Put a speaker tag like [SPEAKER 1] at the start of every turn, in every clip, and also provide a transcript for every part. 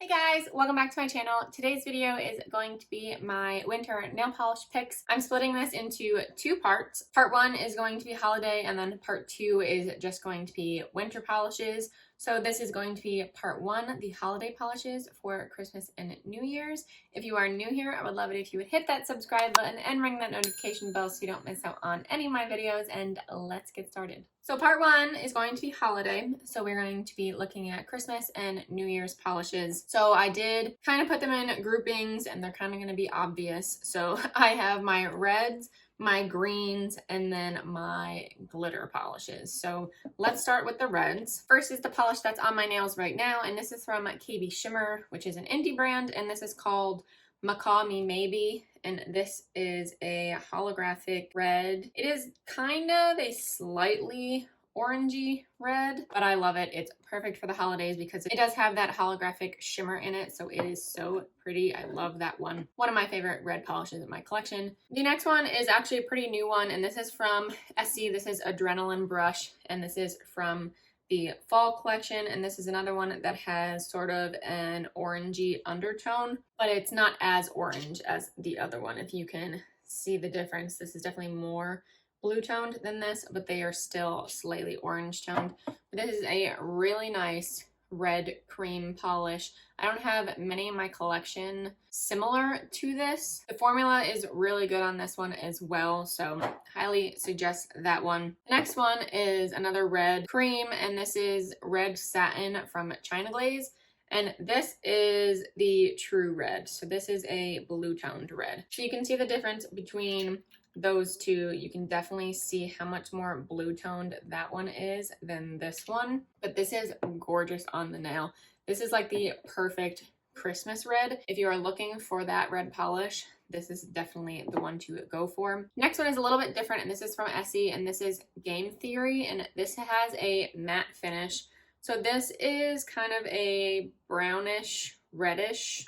[SPEAKER 1] Hey guys, welcome back to my channel. Today's video is going to be my winter nail polish picks. I'm splitting this into two parts. Part one is going to be holiday, and then part two is just going to be winter polishes. So this is going to be part one, the holiday polishes for Christmas and New Year's. If you are new here, I would love it if you would hit that subscribe button and ring that notification bell so you don't miss out on any of my videos, and let's get started. So part one is going to be holiday. So we're going to be looking at Christmas and New Year's polishes. So I did kind of put them in groupings and they're kind of going to be obvious. So I have my reds, my greens, and then my glitter polishes. So let's start with the reds. First is the polish that's on my nails right now, and this is from Shimmer, which is an indie brand, and this is called Macaw Me Maybe, and this is a holographic red. It is kind of a slightly orangey red, but I love it. It's perfect for the holidays because it does have that holographic shimmer in it, so it is so pretty. I love that one. One of my favorite red polishes in my collection. The next one is actually a pretty new one, and this is from Essie. This is Adrenaline Brush, and this is from the fall collection, and this is another one that has sort of an orangey undertone, but it's not as orange as the other one. If you can see the difference, this is definitely more blue toned than this, but they are still slightly orange toned. But this is a really nice red cream polish. I don't have many in my collection similar to this. The formula is really good on this one as well, so highly suggest that one. The next one is another red cream, and this is Red Satin from China Glaze, and this is the true red. So this is a blue toned red. So you can see the difference between those two. You can definitely see how much more blue toned that one is than this one, but this is gorgeous on the nail. This is like the perfect Christmas red. If you are looking for that red polish, this is definitely the one to go for. Next one is a little bit different, and this is from Essie, and this is Game Theory, and this has a matte finish. So this is kind of a brownish reddish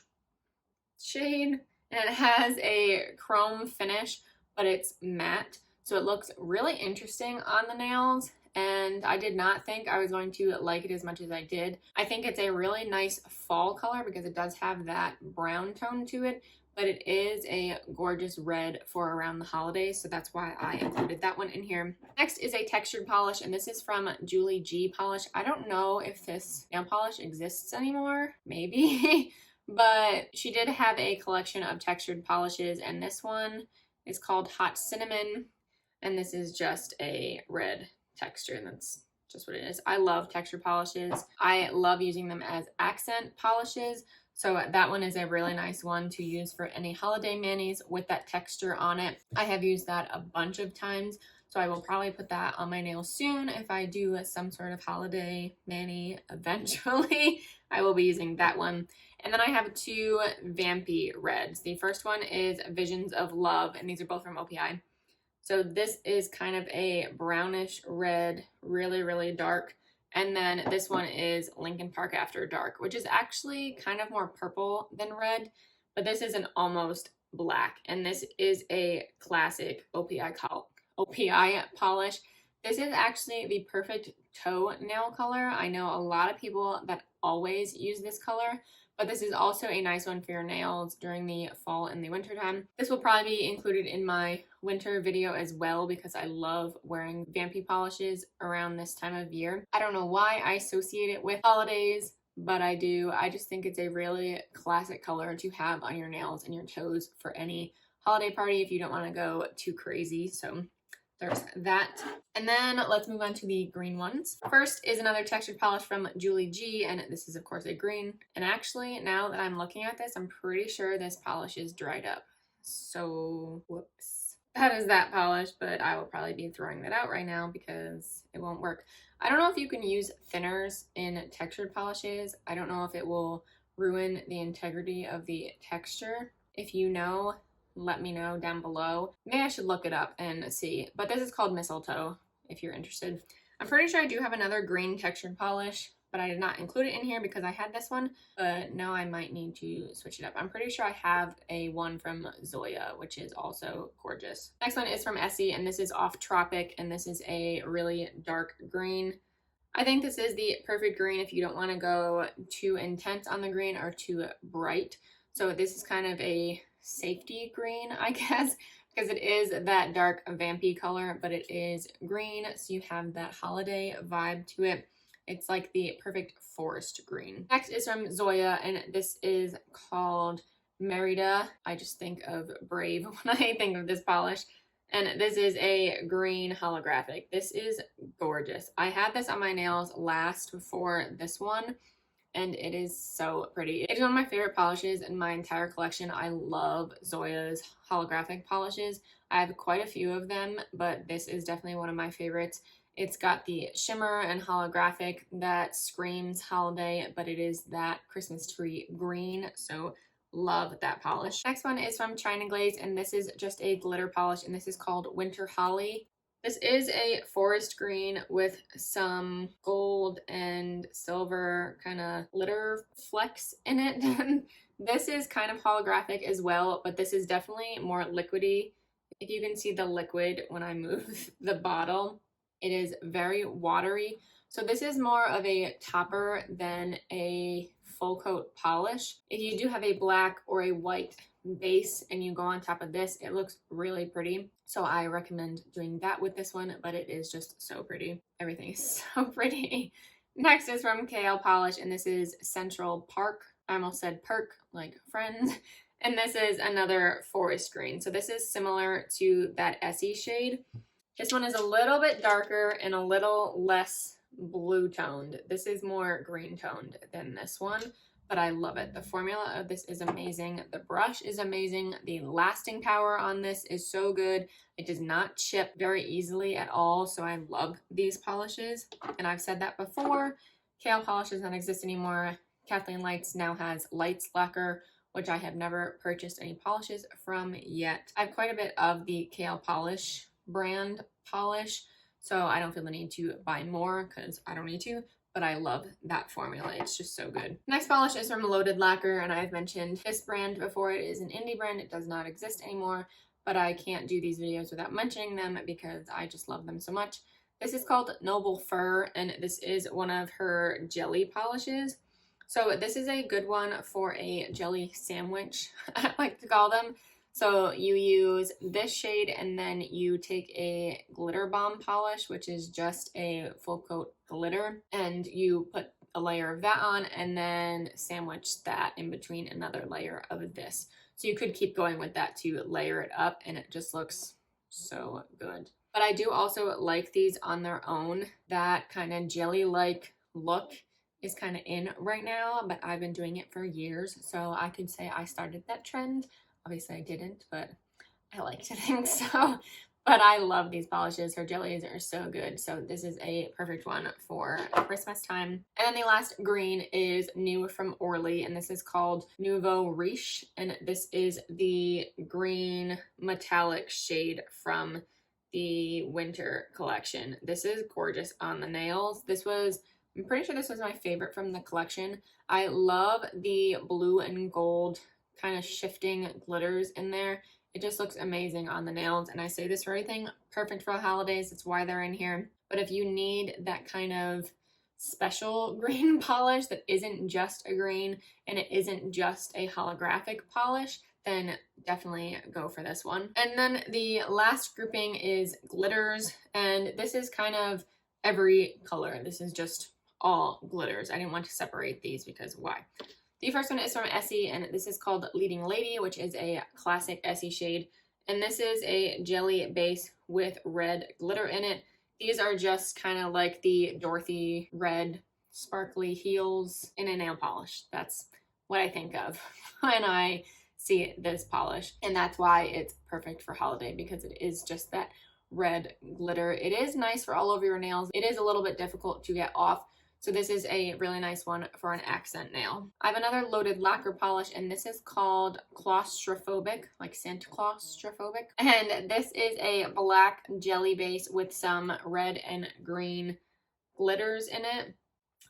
[SPEAKER 1] shade, and it has a chrome finish, but it's matte, so it looks really interesting on the nails, and I did not think I was going to like it as much as I did. I think it's a really nice fall color because it does have that brown tone to it, but it is a gorgeous red for around the holidays, so that's why I included that one in here. Next is a textured polish, and this is from Julie G Polish. I don't know if this nail polish exists anymore, maybe, but she did have a collection of textured polishes, and this one is called Hot Cinnamon, and this is just a red texture, and that's just what it is. I love texture polishes. I love using them as accent polishes, so that one is a really nice one to use for any holiday manis with that texture on it. I have used that a bunch of times, so I will probably put that on my nails soon. If I do some sort of holiday mani eventually, I will be using that one. And then I have two vampy reds. The first one is Visions of Love, and these are both from OPI. So this is kind of a brownish red, really, really dark. And then this one is Lincoln Park After Dark, which is actually kind of more purple than red, but this is an almost black. And this is a classic OPI polish. This is actually the perfect toe nail color. I know a lot of people that always use this color, but this is also a nice one for your nails during the fall and the winter time. This will probably be included in my winter video as well because I love wearing vampy polishes around this time of year. I don't know why I associate it with holidays, but I do. I just think it's a really classic color to have on your nails and your toes for any holiday party if you don't want to go too crazy. So there's that. And then let's move on to the green ones. First is another textured polish from Julie G, and this is of course a green. And actually, now that I'm looking at this, I'm pretty sure this polish is dried up. So whoops. That is that polish, but I will probably be throwing that out right now because it won't work. I don't know if you can use thinners in textured polishes. I don't know if it will ruin the integrity of the texture. If you know, let me know down below. Maybe I should look it up and see, but this is called Mistletoe if you're interested. I'm pretty sure I do have another green textured polish, but I did not include it in here because I had this one, but now I might need to switch it up. I'm pretty sure I have a one from Zoya, which is also gorgeous. Next one is from Essie, and this is Off Tropic, and this is a really dark green. I think this is the perfect green if you don't want to go too intense on the green or too bright. So this is kind of a safety green, I guess, because it is that dark vampy color, but it is green, so you have that holiday vibe to it. It's like the perfect forest green. Next is from Zoya, and this is called Merida. I just think of Brave when I think of this polish. And this is a green holographic. This is gorgeous. I had this on my nails last before this one, and it is so pretty. It is one of my favorite polishes in my entire collection. I love Zoya's holographic polishes. I have quite a few of them, but this is definitely one of my favorites. It's got the shimmer and holographic that screams holiday, but it is that Christmas tree green, so love that polish. Next one is from China Glaze, and this is just a glitter polish, and this is called Winter Holly. This is a forest green with some gold and silver kind of glitter flecks in it. This is kind of holographic as well, but this is definitely more liquidy. If you can see the liquid when I move the bottle, it is very watery. So this is more of a topper than a full coat polish. If you do have a black or a white base and you go on top of this, it looks really pretty. So I recommend doing that with this one, but it is just so pretty. Everything is so pretty. Next is from KL Polish, and this is Central Park. I almost said perk, like friends. And this is another forest green. So this is similar to that Essie shade. This one is a little bit darker and a little less blue toned. This is more green toned than this one, but I love it. The formula of this is amazing. The brush is amazing. The lasting power on this is so good. It does not chip very easily at all, so I love these polishes. And I've said that before. KL Polish does not exist anymore. Kathleen Lights now has Lights Lacquer, which I have never purchased any polishes from yet. I have quite a bit of the KL Polish brand polish, so I don't feel the need to buy more because I don't need to, but I love that formula. It's just so good. Next polish is from Loaded Lacquer, and I've mentioned this brand before. It is an indie brand. It does not exist anymore, but I can't do these videos without mentioning them because I just love them so much. This is called Noble Fur, and this is one of her jelly polishes. So this is a good one for a jelly sandwich, I like to call them. So you use this shade and then you take a glitter bomb polish, which is just a full coat glitter, and you put a layer of that on and then sandwich that in between another layer of this. So you could keep going with that to layer it up, and it just looks so good. But I do also like these on their own. That kind of jelly-like look is kind of in right now, but I've been doing it for years, so I could say I started that trend. Obviously I didn't, but I like to think so. But I love these polishes. Her jellies are so good. So this is a perfect one for Christmas time. And then the last green is new from Orly, and this is called Nouveau Riche. And this is the green metallic shade from the winter collection. This is gorgeous on the nails. I'm pretty sure this was my favorite from the collection. I love the blue and gold kind of shifting glitters in there. It just looks amazing on the nails, and I say this for everything, perfect for the holidays. It's why they're in here. But if you need that kind of special green polish that isn't just a green and it isn't just a holographic polish, then definitely go for this one. And then the last grouping is glitters, and this is kind of every color. This is just all glitters. I didn't want to separate these because why? The first one is from Essie, and this is called Leading Lady, which is a classic Essie shade. And this is a jelly base with red glitter in it. These are just kind of like the Dorothy red sparkly heels in a nail polish. That's what I think of when I see this polish. And that's why it's perfect for holiday, because it is just that red glitter. It is nice for all over your nails. It is a little bit difficult to get off. So this is a really nice one for an accent nail. I have another Loaded Lacquer polish, and this is called Claustrophobic, like Santa Claustrophobic. And this is a black jelly base with some red and green glitters in it.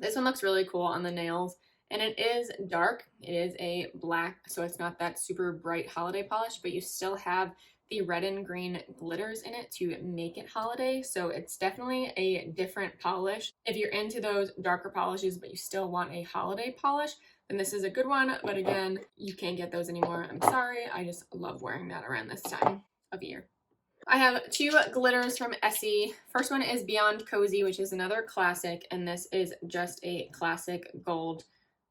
[SPEAKER 1] This one looks really cool on the nails, and it is dark. It is a black, so it's not that super bright holiday polish, but you still have the red and green glitters in it to make it holiday. So it's definitely a different polish. If you're into those darker polishes but you still want a holiday polish, then this is a good one. But again, you can't get those anymore. I'm sorry. I just love wearing that around this time of year. I have two glitters from Essie. First one is Beyond Cozy, which is another classic, and this is just a classic gold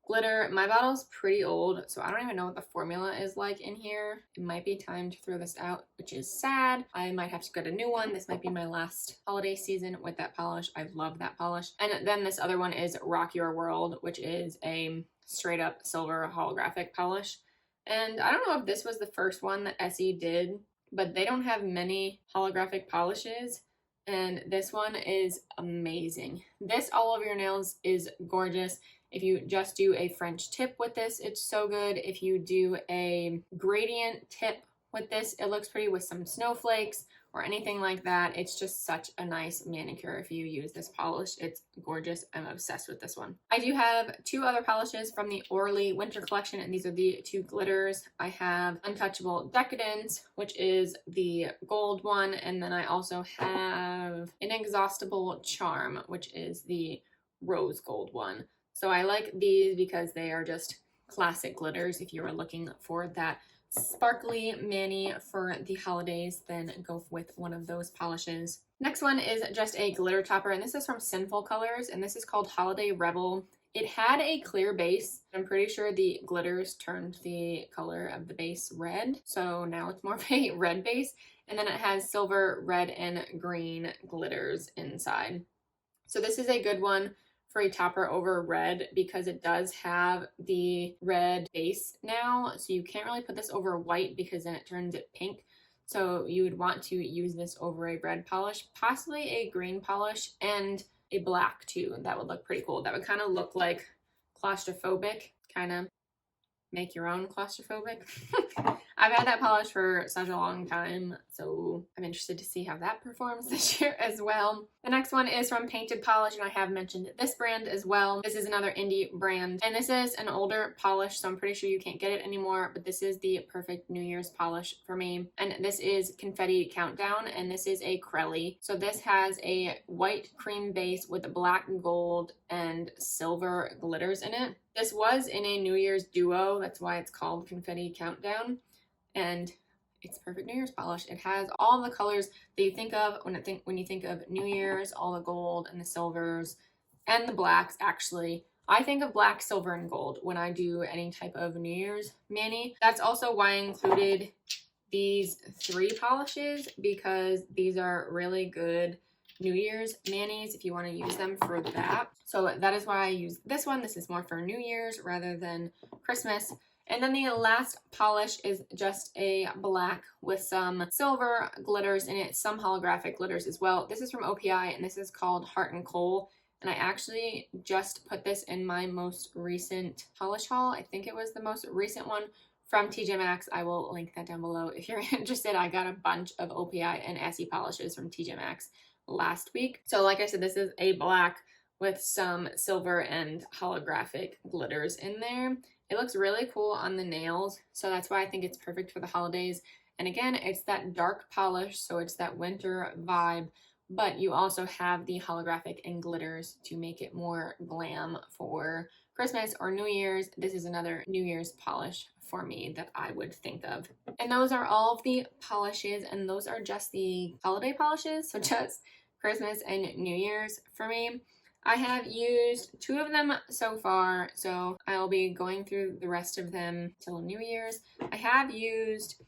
[SPEAKER 1] glitter. My bottle's pretty old, so I don't even know what the formula is like in here. It might be time to throw this out, which is sad. I might have to get a new one. This might be my last holiday season with that polish. I love that polish. And then this other one is Rock Your World, which is a straight up silver holographic polish. And I don't know if this was the first one that Essie did, but they don't have many holographic polishes, and this one is amazing. This all over your nails is gorgeous. If you just do a French tip with this, it's so good. If you do a gradient tip with this, it looks pretty with some snowflakes or anything like that. It's just such a nice manicure if you use this polish. It's gorgeous. I'm obsessed with this one. I do have two other polishes from the Orly Winter Collection, and these are the two glitters. I have Untouchable Decadence, which is the gold one, and then I also have Inexhaustible Charm, which is the rose gold one. So I like these because they are just classic glitters. If you are looking for that sparkly mani for the holidays, then go with one of those polishes. Next one is just a glitter topper, and this is from Sinful Colors, and this is called Holiday Rebel. It had a clear base. I'm pretty sure the glitters turned the color of the base red, so now it's more of a red base, and then it has silver, red, and green glitters inside. So this is a good one for a topper over red because it does have the red base now, so you can't really put this over white because then it turns it pink. So you would want to use this over a red polish, possibly a green polish, and a black too. That would look pretty cool. That would kind of look like claustrophobic, kind of make your own claustrophobic. I've had that polish for such a long time, so I'm interested to see how that performs this year as well. The next one is from Painted Polish, and I have mentioned this brand as well. This is another indie brand, and this is an older polish, so I'm pretty sure you can't get it anymore, but this is the perfect New Year's polish for me. And this is Confetti Countdown, and this is a Crelly. So this has a white cream base with black, gold, and silver glitters in it. This was in a New Year's duo, that's why it's called Confetti Countdown. And it's perfect New Year's polish. It has all the colors that you think of when you think of New Year's, all the gold and the silvers and the blacks. Actually, I think of black, silver, and gold when I do any type of New Year's mani. That's also why I included these three polishes, because these are really good New Year's manis if you want to use them for that. So that is why I use this one. This is more for New Year's rather than Christmas. And then the last polish is just a black with some silver glitters in it, some holographic glitters as well. This is from OPI, and this is called Heart and Coal. And I actually just put this in my most recent polish haul. I think it was the most recent one from TJMAXX. I will link that down below if you're interested. I got a bunch of OPI and Essie polishes from TJMAXX last week. So like I said, this is a black with some silver and holographic glitters in there. It looks really cool on the nails, so that's why I think it's perfect for the holidays. And again, it's that dark polish, so it's that winter vibe, but you also have the holographic and glitters to make it more glam for Christmas or New Year's. This is another New Year's polish for me that I would think of. And those are all of the polishes, and those are just the holiday polishes, so just Christmas and New Year's for me. I have used two of them so far, so I'll be going through the rest of them till New Year's. I have used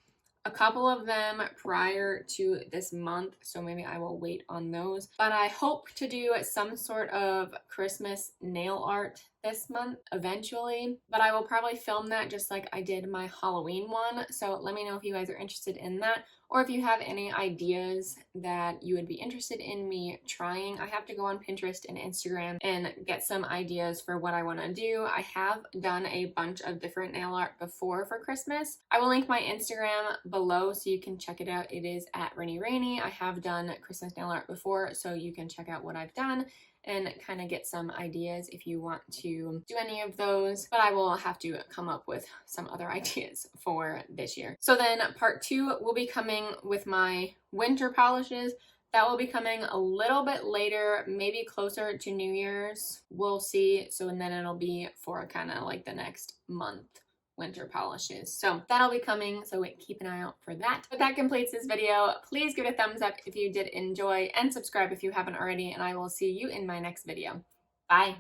[SPEAKER 1] a couple of them prior to this month, so maybe I will wait on those. But I hope to do some sort of Christmas nail art this month eventually, but I will probably film that just like I did my Halloween one. So let me know if you guys are interested in that, or if you have any ideas that you would be interested in me trying. I have to go on Pinterest and Instagram and get some ideas for what I want to do. I have done a bunch of different nail art before for Christmas. I will link my Instagram below so you can check it out. It is at Rainey. I have done Christmas nail art before, so you can check out what I've done and kind of get some ideas if you want to do any of those, but I will have to come up with some other ideas for this year. So then part 2 will be coming with my winter polishes. That will be coming a little bit later, maybe closer to New Year's. We'll see. So, and then it'll be for kind of like the next month winter polishes. So that'll be coming, so keep an eye out for that. But that completes this video. Please give it a thumbs up if you did enjoy, and subscribe if you haven't already, and I will see you in my next video. Bye.